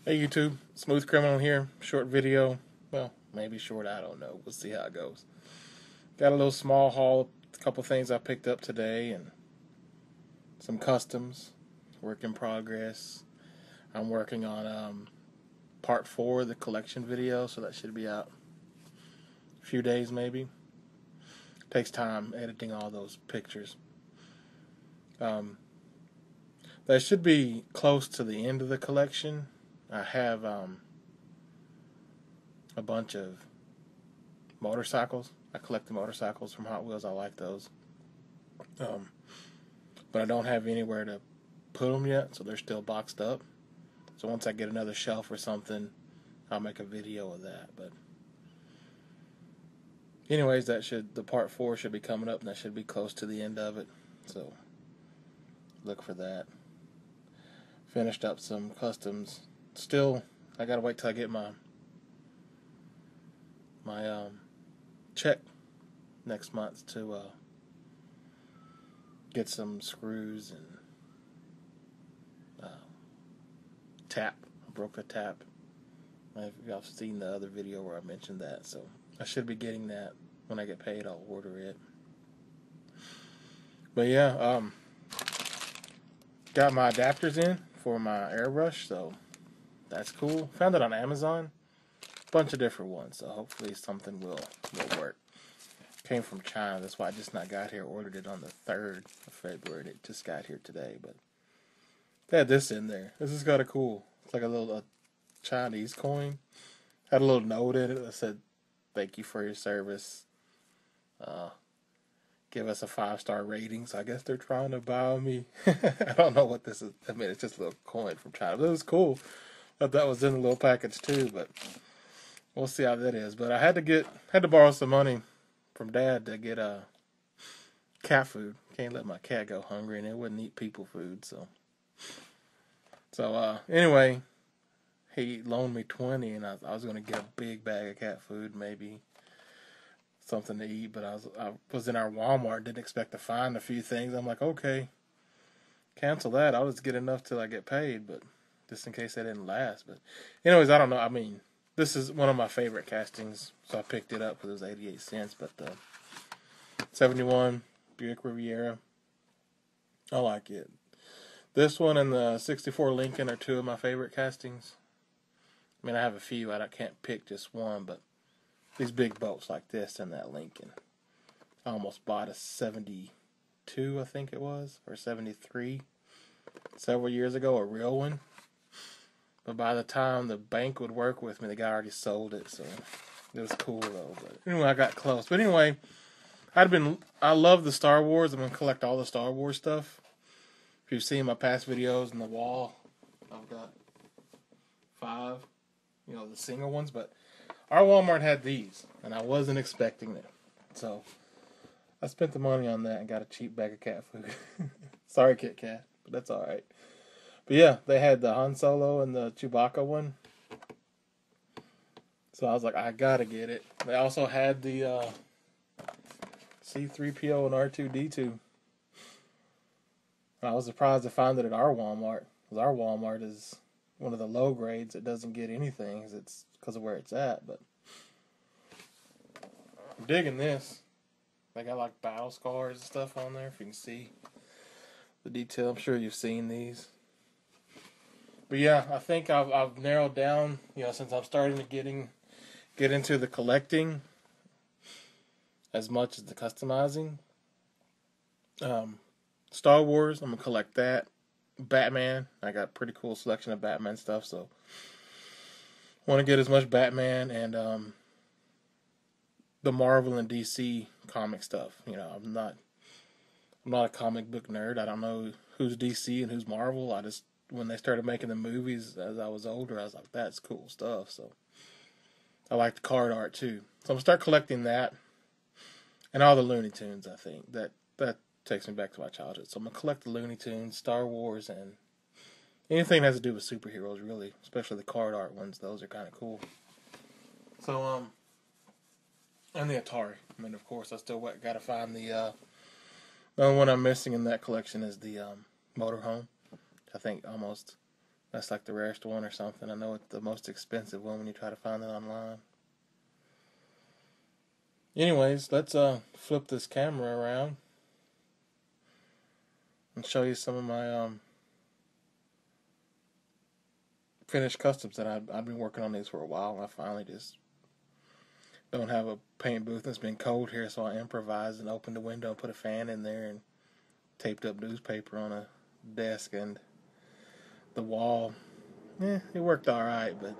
Hey YouTube, Smooth Criminal here. Short video. Well, maybe short, I don't know. We'll see how it goes. Got a little small haul, a couple things I picked up today, and some customs. Work in progress. I'm working on part 4 of the collection video, so that should be out a few days maybe. Takes time editing all those pictures. That should be close to the end of the collection. I have a bunch of motorcycles. I collect the motorcycles from Hot Wheels. I like those. Um, but I don't have anywhere to put them yet, so they're still boxed up. So once I get another shelf or something, I'll make a video of that. But anyways, the part 4 should be coming up, and that should be close to the end of it. So look for that. Finished up some customs. Still, I gotta wait till I get my check next month to get some screws and tap. I broke a tap. I've seen the other video where I mentioned that, so I should be getting that when I get paid. I'll order it. But yeah, got my adapters in for my airbrush, so that's cool. Found it on Amazon. Bunch of different ones, so hopefully something will work. Came from China, that's why I just not got here. Ordered it on the 3rd of February. It just got here today, but they had this in there. This is kind of cool. It's like a little Chinese coin. Had a little note in it that said, "Thank you for your service. Give us a 5-star rating." So I guess they're trying to buy me. I don't know what this is. I mean, it's just a little coin from China. But it was cool. Thought that was in the little package too, but we'll see how that is. But I had to borrow some money from Dad to get cat food. Can't let my cat go hungry, and it wouldn't eat people food. So anyway, he loaned me 20, and I was gonna get a big bag of cat food, maybe something to eat. But I was in our Walmart, didn't expect to find a few things. I'm like, okay, cancel that. I'll just get enough till I get paid, but just in case that didn't last. But anyways, I don't know. I mean, this is one of my favorite castings, so I picked it up because it was 88 cents. But the 71 Buick Riviera, I like it. This one and the 64 Lincoln are two of my favorite castings. I mean, I have a few. I can't pick just one, but these big boats like this and that Lincoln. I almost bought a 72, I think it was, or 73 several years ago, a real one. But by the time the bank would work with me, the guy already sold it, so it was cool though. But anyway, I got close. But anyway, I love the Star Wars. I'm gonna collect all the Star Wars stuff. If you've seen my past videos on the wall, I've got 5, the single ones. But our Walmart had these, and I wasn't expecting them, so I spent the money on that and got a cheap bag of cat food. Sorry, Kit Kat, but that's all right. But yeah, they had the Han Solo and the Chewbacca one. So I was like, I gotta get it. They also had the C-3PO and R2-D2. And I was surprised to find it at our Walmart. Because our Walmart is one of the low grades. It doesn't get anything. It's because of where it's at. But I'm digging this. They got like battle scars and stuff on there, if you can see the detail. I'm sure you've seen these. But yeah, I think I've narrowed down, since I'm starting to get into the collecting as much as the customizing. Star Wars, I'm gonna collect that. Batman, I got a pretty cool selection of Batman stuff, so want to get as much Batman and the Marvel and DC comic stuff. I'm not a comic book nerd. I don't know who's DC and who's Marvel. When they started making the movies as I was older, I was like, that's cool stuff. So I like the card art too. So I'm gonna start collecting that and all the Looney Tunes. I think that takes me back to my childhood. So I'm gonna collect the Looney Tunes, Star Wars, and anything that has to do with superheroes, really, especially the card art ones. Those are kind of cool. So and the Atari. I mean, of course, I still gotta find the only one I'm missing in that collection is the motorhome. I think almost That's like the rarest one or something. I know it's the most expensive one when you try to find it online. Anyways, let's flip this camera around and show you some of my finished customs that I've been working on these for a while. I finally just don't have a paint booth. It's been cold here, so I improvised and opened the window and put a fan in there and taped up newspaper on a desk and the wall. It worked alright, but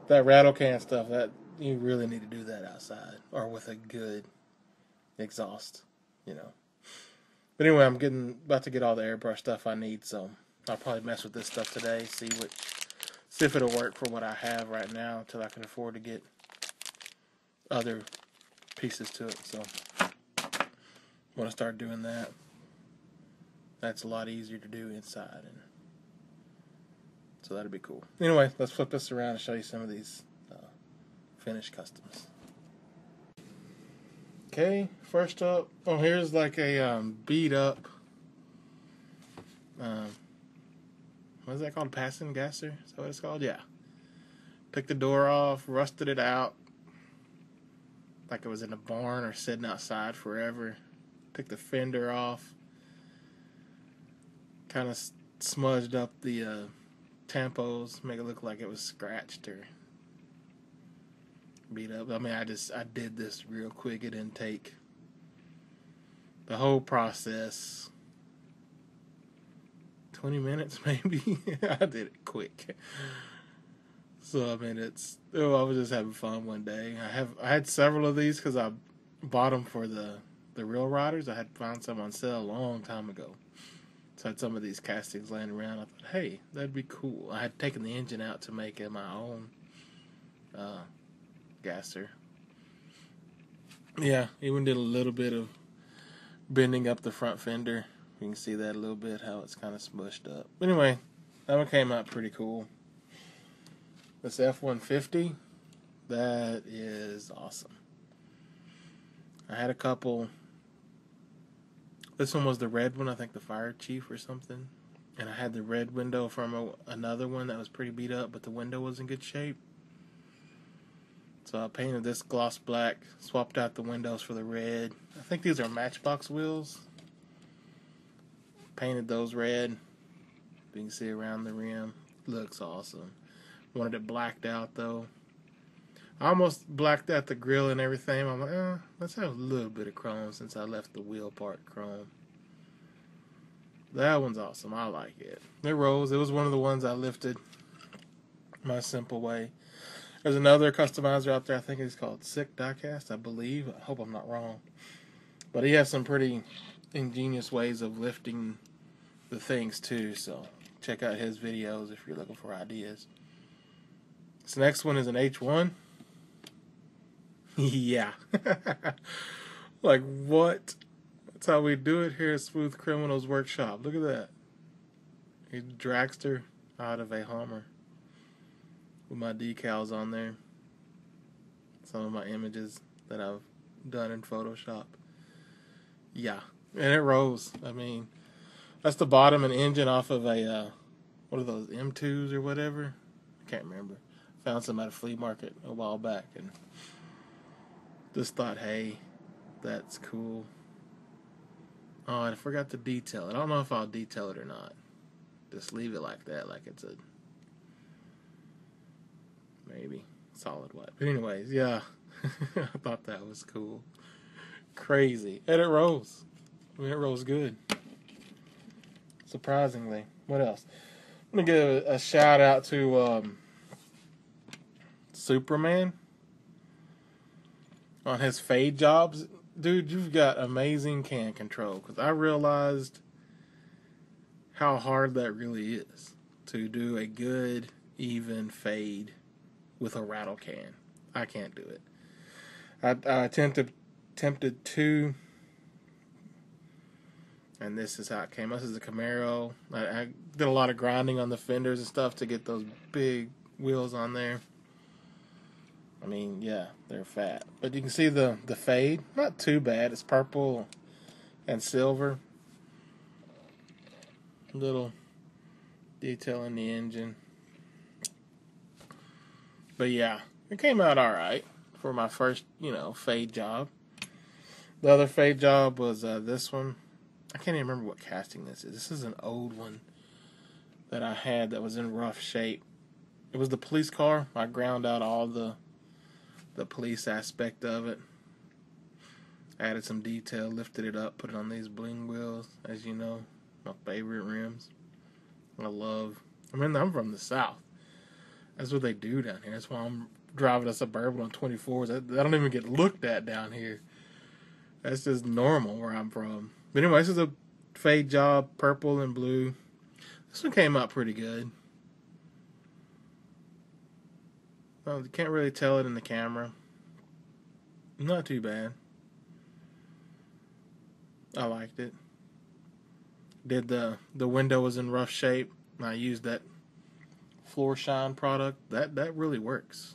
that rattle can stuff, that you really need to do that outside or with a good exhaust, you know. But anyway, I'm about to get all the airbrush stuff I need, so I'll probably mess with this stuff today, see if it'll work for what I have right now until I can afford to get other pieces to it. So I want to start doing that. That's a lot easier to do inside, and so that'd be cool. Anyway, let's flip this around and show you some of these finished customs. Okay, first up, here's like a beat up, what is that called? Passing gasser? Is that what it's called? Yeah. Took the door off, rusted it out, like it was in a barn or sitting outside forever. Took the fender off, kind of smudged up the tampos, make it look like it was scratched or beat up. I mean, I did this real quick. It didn't take the whole process 20 minutes maybe. I did it quick. So I mean, I was just having fun one day. I had several of these because I bought them for the real riders. I had found some on sale a long time ago. So I had some of these castings laying around. I thought, hey, that'd be cool. I had taken the engine out to make it my own gasser. Yeah, even did a little bit of bending up the front fender. You can see that a little bit, how it's kind of smushed up. Anyway, that one came out pretty cool. This F-150, that is awesome. I had a couple. This one was the red one, I think the fire chief or something. And I had the red window from another one that was pretty beat up, but the window was in good shape. So I painted this gloss black, swapped out the windows for the red. I think these are Matchbox wheels. Painted those red. You can see around the rim. Looks awesome. Wanted it blacked out though. I almost blacked out the grill and everything. I'm like, let's have a little bit of chrome since I left the wheel part chrome. That one's awesome. I like it. It rolls. It was one of the ones I lifted my simple way. There's another customizer out there. I think it's called Sick Diecast, I believe. I hope I'm not wrong. But he has some pretty ingenious ways of lifting the things too. So check out his videos if you're looking for ideas. This next one is an H1. Yeah. Like what? That's how we do it here at Smooth Criminals Workshop. Look at that. A dragster out of a Hummer with my decals on there. Some of my images that I've done in Photoshop. Yeah. And it rolls. I mean, that's the bottom and engine off of a, what are those, M2s or whatever? I can't remember. Found some at a flea market a while back and just thought, hey, that's cool. Oh, I forgot to detail it. I don't know if I'll detail it or not. Just leave it like that, like it's a maybe solid white. But anyways, yeah. I thought that was cool. Crazy. And it rolls. I mean, it rolls good. Surprisingly. What else? I'm going to give a shout out to Superman on his fade jobs. Dude, you've got amazing can control. Because I realized how hard that really is to do a good, even fade with a rattle can. I can't do it. I attempted to, and this is how it came. This is a Camaro. I did a lot of grinding on the fenders and stuff to get those big wheels on there. I mean, yeah, they're fat. But you can see the fade. Not too bad. It's purple and silver. Little detailing the engine. But yeah, it came out alright for my first, fade job. The other fade job was this one. I can't even remember what casting this is. This is an old one that I had that was in rough shape. It was the police car. I ground out all the police aspect of it. Added some detail, lifted it up, put it on these bling wheels, as you know, my favorite rims. I'm from the South. That's what they do down here. That's why I'm driving a Suburban on 24s. I don't even get looked at down here. That's just normal where I'm from. But anyway, this is a fade job, purple and blue. This one came out pretty good. Well, you can't really tell it in the camera. Not too bad. I liked it. Did the window was in rough shape. I used that Floor Shine product. That really works.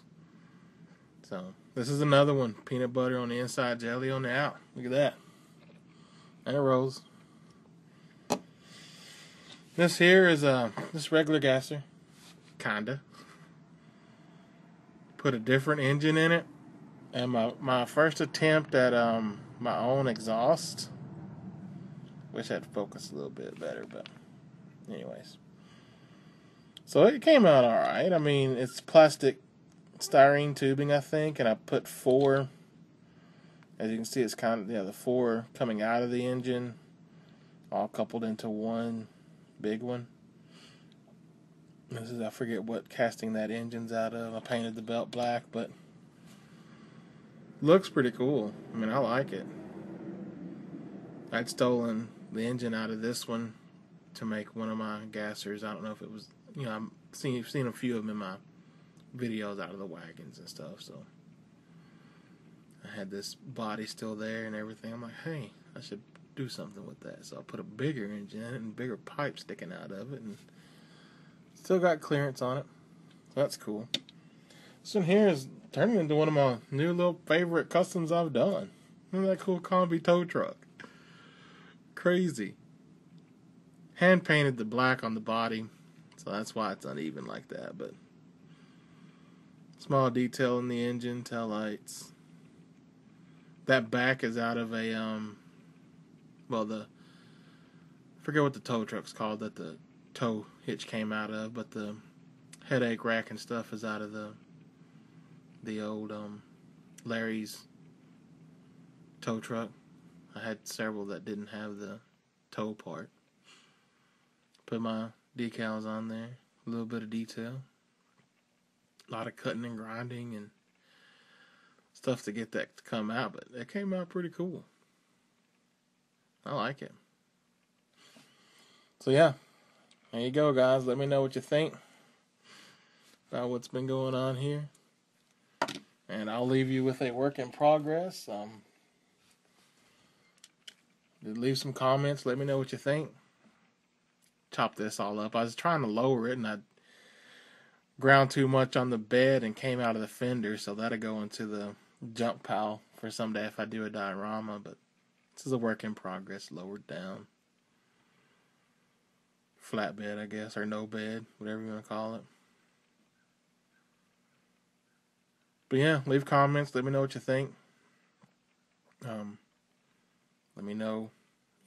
So this is another one. Peanut butter on the inside, jelly on the out. Look at that. And it rolls. This here is this regular gasser. Kinda. Put a different engine in it. And my first attempt at my own exhaust. Wish I'd focus a little bit better, but anyways. So it came out alright. I mean, it's plastic styrene tubing, I think, and I put 4. As you can see, it's kind of, the 4 coming out of the engine, all coupled into one big one. This is, I forget what casting that engine's out of. I painted the belt black, but looks pretty cool. I mean, I like it. I'd stolen the engine out of this one to make one of my gassers. I don't know if it was, I've seen a few of them in my videos out of the wagons and stuff, so I had this body still there and everything. I'm like, hey, I should do something with that. So I put a bigger engine in it and bigger pipe sticking out of it, and still got clearance on it. So that's cool. This one here is turning into one of my new little favorite customs I've done. Isn't that cool combi tow truck? Crazy. Hand painted the black on the body, so that's why it's uneven like that, but small detail in the engine, tail lights. That back is out of a I forget what the tow truck's called that the tow hitch came out of, but the headache rack and stuff is out of the old Larry's tow truck. I had several that didn't have the tow part. Put my decals on there, a little bit of detail. A lot of cutting and grinding and stuff to get that to come out, but it came out pretty cool. I like it. So yeah, there you go, guys. Let me know what you think about what's been going on here. And I'll leave you with a work in progress. Leave some comments. Let me know what you think. Chop this all up. I was trying to lower it, and I ground too much on the bed and came out of the fender, so that'll go into the junk pile for someday if I do a diorama, but this is a work in progress, lowered down. Flatbed, I guess, or no bed, whatever you want to call it. But yeah, leave comments, let me know what you think. Let me know,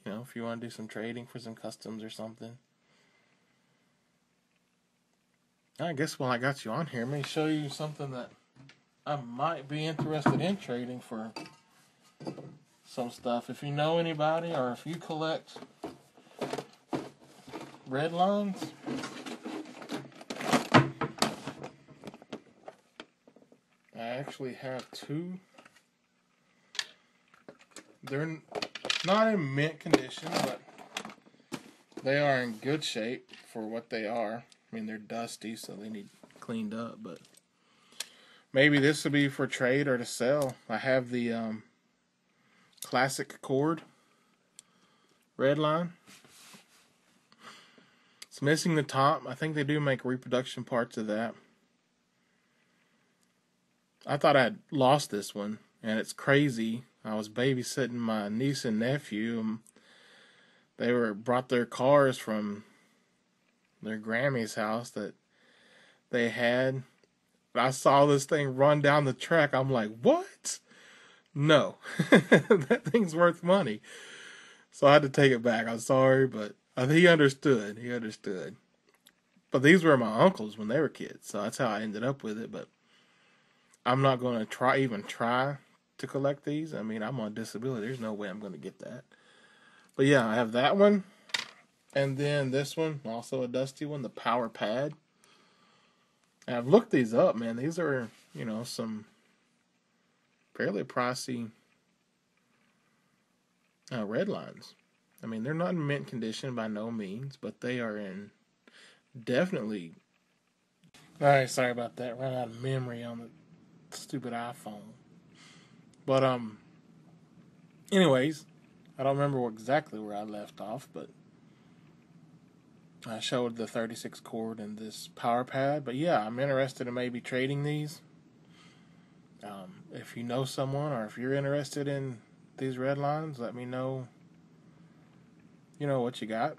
if you want to do some trading for some customs or something. I guess while I got you on here, let me show you something that I might be interested in trading for some stuff. If you know anybody or if you collect red lines, I actually have 2. They're not in mint condition, but they are in good shape for what they are. I mean, they're dusty, so they need cleaned up, but maybe this will be for trade or to sell. I have the classic cord red line. It's missing the top. I think they do make reproduction parts of that. I thought I had lost this one, and it's crazy. I was babysitting my niece and nephew. They brought their cars from their Grammy's house that they had. I saw this thing run down the track. I'm like, what? No, that thing's worth money. So I had to take it back. I'm sorry, but he understood. He understood. But these were my uncles when they were kids, so that's how I ended up with it. But I'm not going to try to collect these. I mean, I'm on disability. There's no way I'm going to get that. But yeah, I have that one. And then this one, also a dusty one, the Power Pad. And I've looked these up, man. These are, some fairly pricey red lines. I mean, they're not in mint condition by no means, but they are in definitely. All right, sorry about that. Ran out of memory on the stupid iPhone. But anyways, I don't remember exactly where I left off, but I showed the 36 cord and this Power Pad. But yeah, I'm interested in maybe trading these. If you know someone or if you're interested in these red lines, let me know. What you got,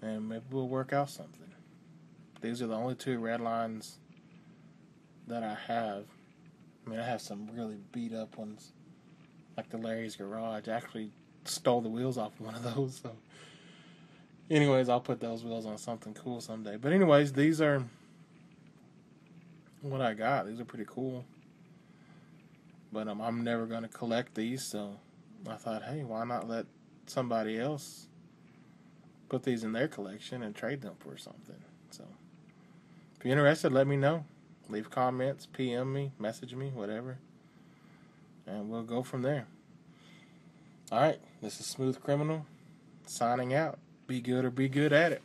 and maybe we'll work out something. These are the only two red lines that I have. I mean, I have some really beat up ones, like the Larry's Garage. I actually stole the wheels off one of those. So, anyways, I'll put those wheels on something cool someday. But anyways, these are what I got. These are pretty cool. But I'm never going to collect these, so I thought, hey, why not let somebody else put these in their collection and trade them for something. So if you're interested, let me know. Leave comments, PM me, message me, whatever. And we'll go from there. Alright, this is Smooth Criminal, signing out. Be good or be good at it.